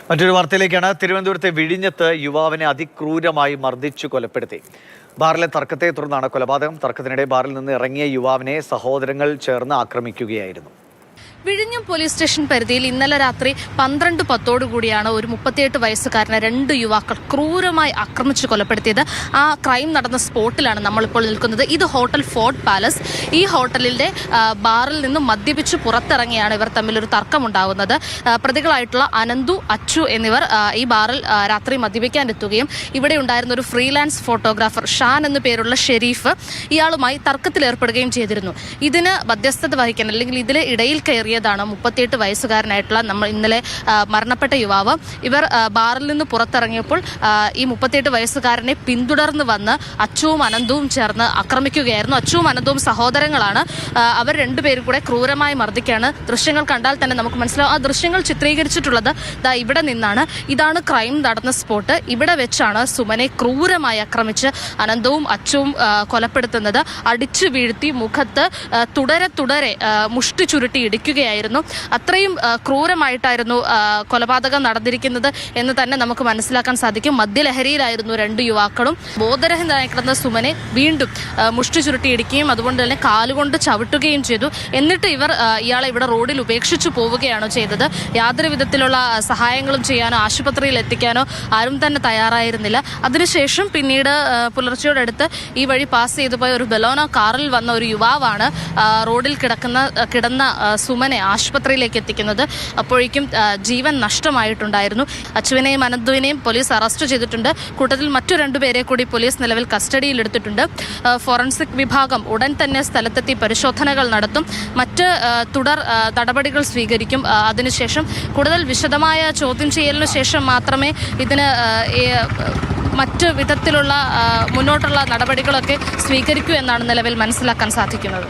മറ്റൊരു വാർത്തയിലേക്കാണ്. തിരുവനന്തപുരത്തെ വിഴിഞ്ഞത്ത് യുവാവിനെ അതിക്രൂരമായി മർദ്ദിച്ചു കൊലപ്പെടുത്തി. ബാറിലെ തർക്കത്തെ തുടർന്നാണ് കൊലപാതകം. തർക്കത്തിനിടെ ബാറിൽ നിന്ന് ഇറങ്ങിയ യുവാവിനെ സഹോദരങ്ങൾ ചേർന്ന് ആക്രമിക്കുകയായിരുന്നു. വിഴിഞ്ഞം പോലീസ് സ്റ്റേഷൻ പരിധിയിൽ ഇന്നലെ രാത്രി 12:10 കൂടിയാണ് ഒരു 38 വയസ്സുകാരനെ 2 യുവാക്കൾ ക്രൂരമായി ആക്രമിച്ചു കൊലപ്പെടുത്തിയത്. ആ ക്രൈം നടന്ന സ്പോട്ടിലാണ് നമ്മളിപ്പോൾ നിൽക്കുന്നത്. ഇത് ഹോട്ടൽ ഫോർട്ട് പാലസ്. ഈ ഹോട്ടലിന്റെ ബാറിൽ നിന്നും മദ്യപിച്ച് പുറത്തിറങ്ങിയാണ് ഇവർ തമ്മിലൊരു തർക്കമുണ്ടാകുന്നത്. പ്രതികളായിട്ടുള്ള അനന്തു, അച്ചു എന്നിവർ ഈ ബാറിൽ രാത്രി മദ്യപിക്കാൻ എത്തുകയും ഇവിടെ ഉണ്ടായിരുന്ന ഒരു ഫ്രീലാൻസ് ഫോട്ടോഗ്രാഫർ ഷാൻ എന്നു പേരുള്ള ഷെരീഫ് ഇയാളുമായി തർക്കത്തിലേർപ്പെടുകയും ചെയ്തിരുന്നു. ഇതിന് മധ്യസ്ഥത വഹിക്കാൻ അല്ലെങ്കിൽ ഇതിൽ ഇടയിൽ കയറിയതാണ് 38 വയസ്സുകാരനായിട്ടുള്ള നമ്മൾ ഇന്നലെ മരണപ്പെട്ട യുവാവ്. ഇവർ ബാറിൽ നിന്ന് പുറത്തിറങ്ങിയപ്പോൾ ഈ 38 വയസ്സുകാരനെ പിന്തുടർന്ന് വന്ന് അച്ചുവും അനന്തവും ചേർന്ന് ആക്രമിക്കുകയായിരുന്നു. അച്ചുവും അനന്തവും സഹോദരങ്ങളാണ്. അവർ രണ്ടുപേരും കൂടെ ക്രൂരമായി മർദ്ദിക്കുകയാണ്. ദൃശ്യങ്ങൾ കണ്ടാൽ തന്നെ നമുക്ക് മനസ്സിലാവും. ആ ദൃശ്യങ്ങൾ ചിത്രീകരിച്ചിട്ടുള്ളത് ഇവിടെ നിന്നാണ്. ഇതാണ് ക്രൈം നടന്ന സ്പോട്ട്. ഇവിടെ വെച്ചാണ് സുമനെ ക്രൂരമായി ആക്രമിച്ച് അനന്തവും അച്ചുവും കൊലപ്പെടുത്തുന്നത്. അടിച്ചു വീഴ്ത്തി മുഖത്ത് തുടരെ മുഷ്ടി ചുരുട്ടി ഇടിക്കുകയായിരുന്നു. അത്രയും ക്രൂരമായിട്ടായിരുന്നു കൊലപാതകം നടന്നിരിക്കുന്നത് എന്ന് തന്നെ നമുക്ക് മനസ്സിലാക്കാൻ സാധിക്കും. മദ്യലഹരിയിലായിരുന്നു 2 യുവാക്കളും. ബോധരഹിതനായി കിടന്ന സുമനെ വീണ്ടും മുഷ്ടി ചുരുട്ടി ഇടിക്കുകയും അതുകൊണ്ട് തന്നെ കാലുകൊണ്ട് ചവിട്ടുകയും ചെയ്തു. എന്നിട്ട് ഇയാളെ ഇവിടെ റോഡിൽ ഉപേക്ഷിച്ചു പോവുകയാണോ ചെയ്തത്. യാതൊരു വിധത്തിലുള്ള സഹായങ്ങളും ചെയ്യാനോ ആശുപത്രിയിൽ എത്തിക്കാനോ ആരും തന്നെ തയ്യാറായിരുന്നില്ല. അതിനുശേഷം പിന്നീട് പുലർച്ചയോടടുത്ത് ഈ വഴി പാസ് ചെയ്തു പോയ ഒരു ബലോനോ കാറിൽ വന്ന ഒരു യുവാവാണ് റോഡിൽ കിടന്ന സുമനെ ആശുപത്രിയിലേക്ക് എത്തിക്കുന്നത്. അപ്പോഴേക്കും ജീവൻ നഷ്ടമായിട്ടുണ്ടായിരുന്നു. അച്ചുവിനെയും അനന്തുവിനെയും പോലീസ് അറസ്റ്റ് ചെയ്തിട്ടുണ്ട്. കൂട്ടത്തിൽ മറ്റു 2 പേരെ കൂടി പോലീസ് നിലവിൽ കസ്റ്റഡിയിലെടുത്തിട്ടുണ്ട്. ഫോറൻസിക് വിഭാഗം ഉടൻ തന്നെ സ്ഥലത്തെത്തി പരിശോധനകൾ നടത്തും. മറ്റ് തുടർ നടപടികൾ സ്വീകരിക്കും. അതിനുശേഷം കൂടുതൽ വിശദമായ ചോദ്യം ചെയ്യലിനു ശേഷം മാത്രമേ ഇതിന് മറ്റ് വിധത്തിലുള്ള മുന്നോട്ടുള്ള നടപടികളൊക്കെ സ്വീകരിക്കൂ എന്നാണ് നിലവിൽ മനസ്സിലാക്കാൻ സാധിക്കുന്നത്.